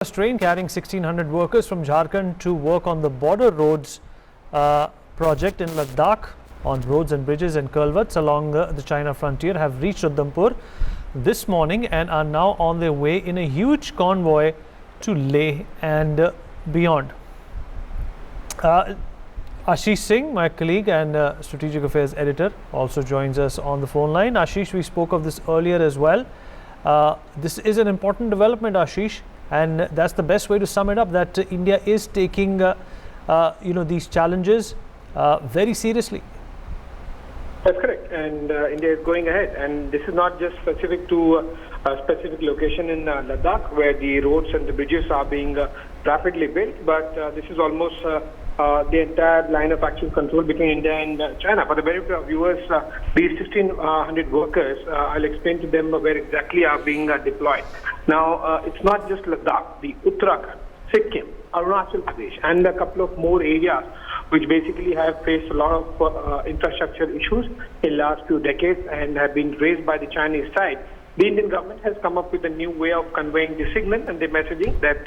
Train carrying 1,600 workers from Jharkhand to work on the border roads project in Ladakh on roads and bridges and culverts along the China frontier have reached Udhampur this morning and are now on their way in a huge convoy to Leh and beyond. Ashish Singh, my colleague and Strategic Affairs Editor, also joins us on the phone line. Ashish, we spoke of this earlier as well. This is an important development, Ashish. And that's the best way to sum it up, that India is taking, these challenges very seriously. That's correct. And India is going ahead. And this is not just specific to a specific location in Ladakh, where the roads and the bridges are being rapidly built, but this is almost the entire line of action control between India and China. For the benefit of viewers, these 1,600 workers, I'll explain to them where exactly are being deployed. Now, it's not just Ladakh, the Uttarakhand, Sikkim, Arunachal Pradesh, and a couple of more areas which basically have faced a lot of infrastructure issues in the last few decades and have been raised by the Chinese side. The Indian government has come up with a new way of conveying the signal and the messaging that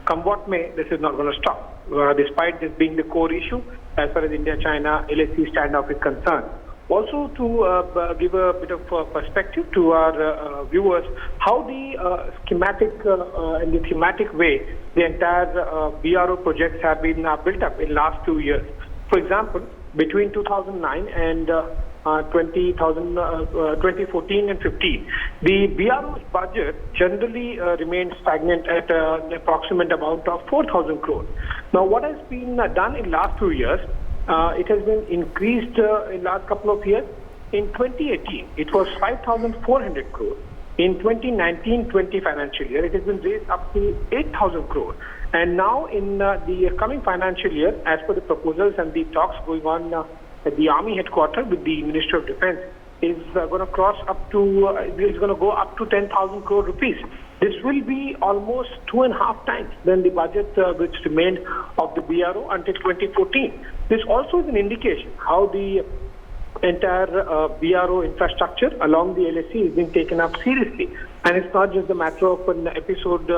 come what may, this is not going to stop, despite this being the core issue as far as India-China LAC standoff is concerned. Also, to give a bit of perspective to our viewers, how the schematic and the thematic way the entire BRO projects have been built up in the last 2 years. For example, between 2009 and 2014 and 15, the BRO's budget generally remained stagnant at an approximate amount of 4,000 crore. Now, what has been done in the last 2 years, it has been increased in the last couple of years. In 2018, it was 5,400 crore. In 2019-20 financial year, it has been raised up to 8,000 crore. And now in the coming financial year, as per the proposals and the talks going on at the Army headquarters with the Ministry of Defence, is going to cross up to, is going to go up to 10,000 crore rupees. This will be almost 2.5 times than the budget which remained of the BRO until 2014. This also is an indication how the entire BRO infrastructure along the LAC is being taken up seriously. And it's not just a matter of an episode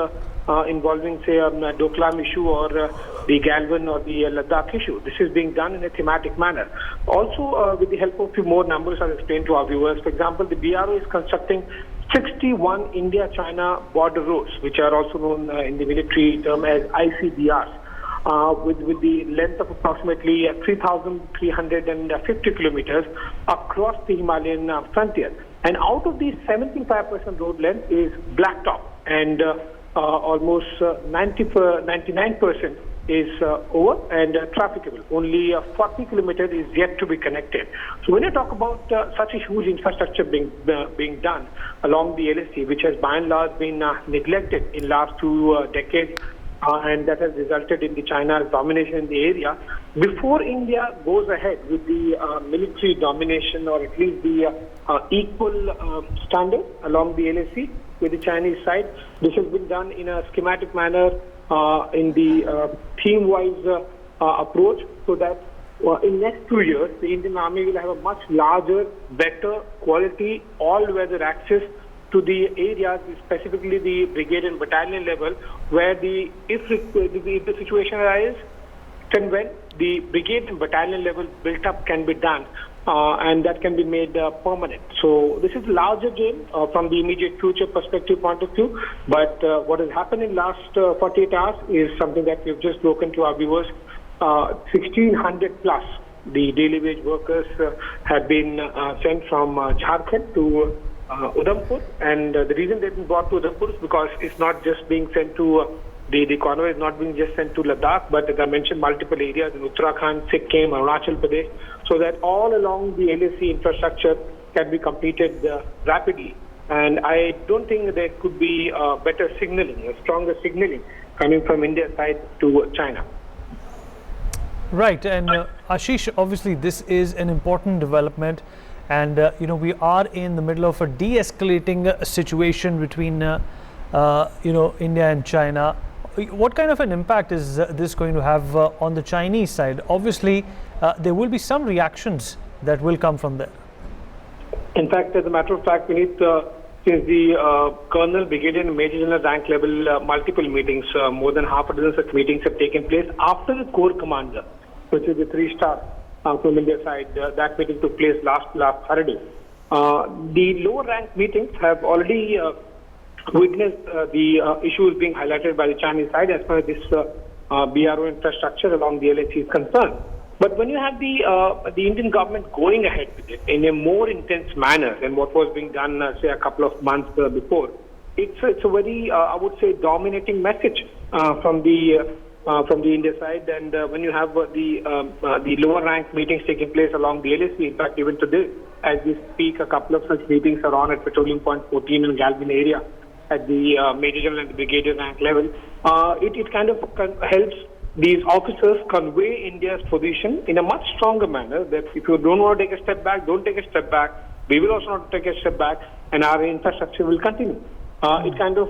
involving, say, a Doklam issue or the Galvan or the Ladakh issue. This is being done in a thematic manner. Also, with the help of a few more numbers, I'll explain to our viewers. For example, the BRO is constructing 61 India-China border roads, which are also known in the military term as ICBRs. With the length of approximately 3,350 kilometers across the Himalayan frontier. And out of these, 75% road length is blacktop, and almost 99% is over and trafficable. Only 40 kilometers is yet to be connected. So when you talk about such a huge infrastructure being done along the LAC, which has by and large been neglected in last 2 decades, and that has resulted in the China's domination in the area. Before India goes ahead with the military domination, or at least the equal standard along the LAC with the Chinese side, this has been done in a schematic manner, in the theme-wise approach, so that in next 2 years, the Indian Army will have a much larger, better quality, all-weather access to the areas, specifically the brigade and battalion level, where if the situation arises, then when the brigade and battalion level built up can be done, and that can be made permanent. So this is a larger game from the immediate future perspective point of view. But what has happened in last 48 hours is something that we've just broken to our viewers. 1,600 plus the daily wage workers have been sent from Jharkhand to Udhampur, and the reason they've been brought to Udhampur is because it's not just being sent to the convoy is not being just sent to Ladakh, but as I mentioned, multiple areas in Uttarakhand, Sikkim, Arunachal Pradesh, so that all along the LAC infrastructure can be completed rapidly. And I don't think there could be better signaling, a stronger signaling coming from India's side to China. Right, and Ashish, obviously this is an important development. And, we are in the middle of a de-escalating situation between, India and China. What kind of an impact is this going to have on the Chinese side? Obviously, there will be some reactions that will come from there. In fact, as a matter of fact, we need since the colonel, brigadier, and major general rank level multiple meetings, more than half a dozen such meetings have taken place after the corps commander, which is the 3-star from India side. That meeting took place last Saturday. The lower rank meetings have already witnessed the issues being highlighted by the Chinese side as far as this BRO infrastructure along the LAC is concerned. But when you have the Indian government going ahead with it in a more intense manner than what was being done, say, a couple of months before, it's a very, I would say, dominating message from the India side. And when you have the lower rank meetings taking place along the LAC, in fact, even today, as we speak, a couple of such meetings are on at Petroleum Point 14 and Galvin area at the major general and the brigadier rank level. It kind of helps these officers convey India's position in a much stronger manner, that if you don't want to take a step back, don't take a step back. We will also not take a step back, and our infrastructure will continue. It kind of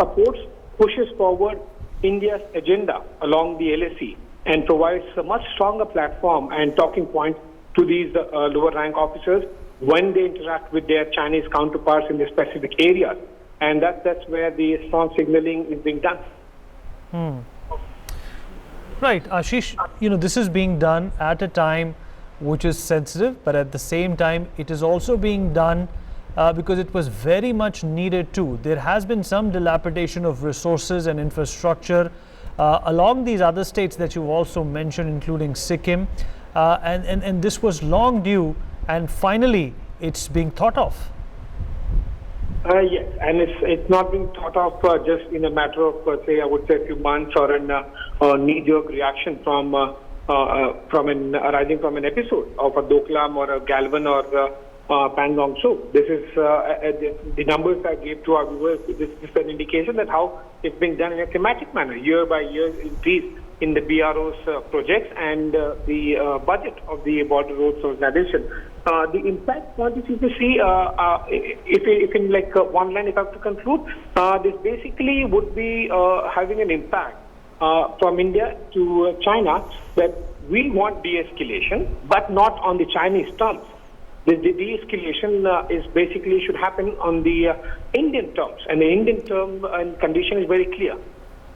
supports, pushes forward India's agenda along the LAC and provides a much stronger platform and talking point to these lower rank officers when they interact with their Chinese counterparts in the specific areas. And that's where the strong signaling is being done. Right, Ashish, this is being done at a time which is sensitive, but at the same time, it is also being done because it was very much needed too. There has been some dilapidation of resources and infrastructure along these other states that you've also mentioned, including Sikkim, and this was long due, and finally, it's being thought of. Yes, and it's not being thought of just in a matter of, say, I would say a few months or a knee-jerk reaction arising from an episode of a Doklam or a Galvan or Pangong. So this is the numbers I gave to our viewers. This is an indication that how it's being done in a thematic manner, year by year increase in the BRO's projects and the budget of the Border Roads Organization. The impact point, if you see, if in like one line, if I have to conclude, this basically would be having an impact from India to China, that we want de-escalation, but not on the Chinese terms. The de-escalation is basically should happen on the Indian terms, and the Indian term and condition is very clear.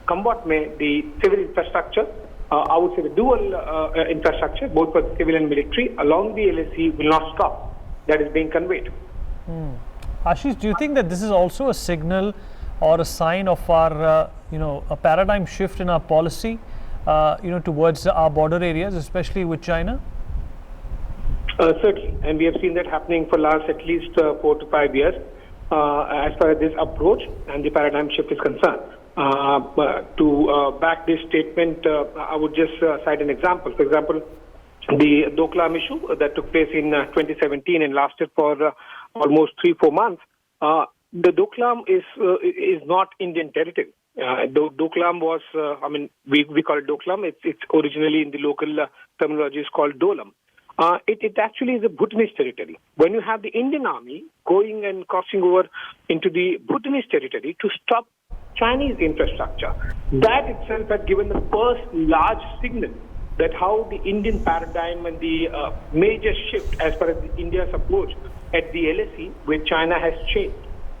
Come what may, the civil infrastructure, I would say the dual infrastructure, both for civil and military, along the LAC will not stop. That is being conveyed. Ashish, do you think that this is also a signal or a sign of our, a paradigm shift in our policy, towards our border areas, especially with China? Certainly, and we have seen that happening for last at least 4 to 5 years, as far as this approach and the paradigm shift is concerned. To back this statement, I would just cite an example. For example, the Doklam issue that took place in 2017 and lasted for almost 3-4 months. The Doklam is not Indian territory. Doklam was, we call it Doklam. It's originally in the local terminology is called Dolam. It actually is a Bhutanese territory. When you have the Indian army going and crossing over into the Bhutanese territory to stop Chinese infrastructure, that itself had given the first large signal that how the Indian paradigm and the major shift as far as India's approach at the LAC with China has changed.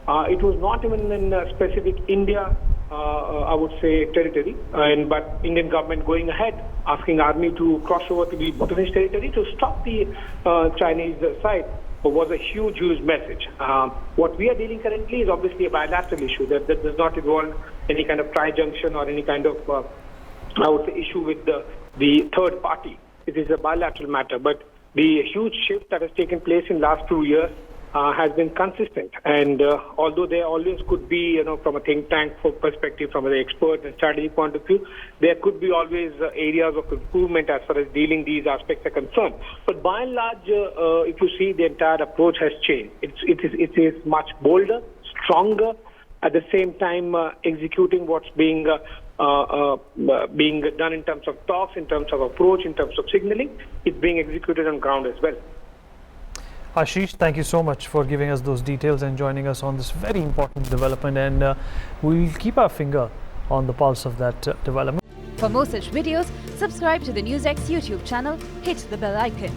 It was not even in specific India, I would say, territory, but Indian government going ahead, asking army to cross over to the Bhutanese territory to stop the Chinese side was a huge, huge message. What we are dealing currently is obviously a bilateral issue that does not involve any kind of tri-junction or any kind of, I would say, issue with the third party. It is a bilateral matter, but the huge shift that has taken place in last 2 years has been consistent. And although there always could be, from a think tank perspective, from an expert and strategy point of view, there could be always areas of improvement as far as dealing these aspects are concerned. But by and large, if you see, the entire approach has changed. It is much bolder, stronger, at the same time executing what's being done in terms of talks, in terms of approach, in terms of signaling. It's being executed on ground as well. Ashish, thank you so much for giving us those details and joining us on this very important development, and we'll keep our finger on the pulse of that development. For more such videos, subscribe to the NewsX YouTube channel, hit the bell icon.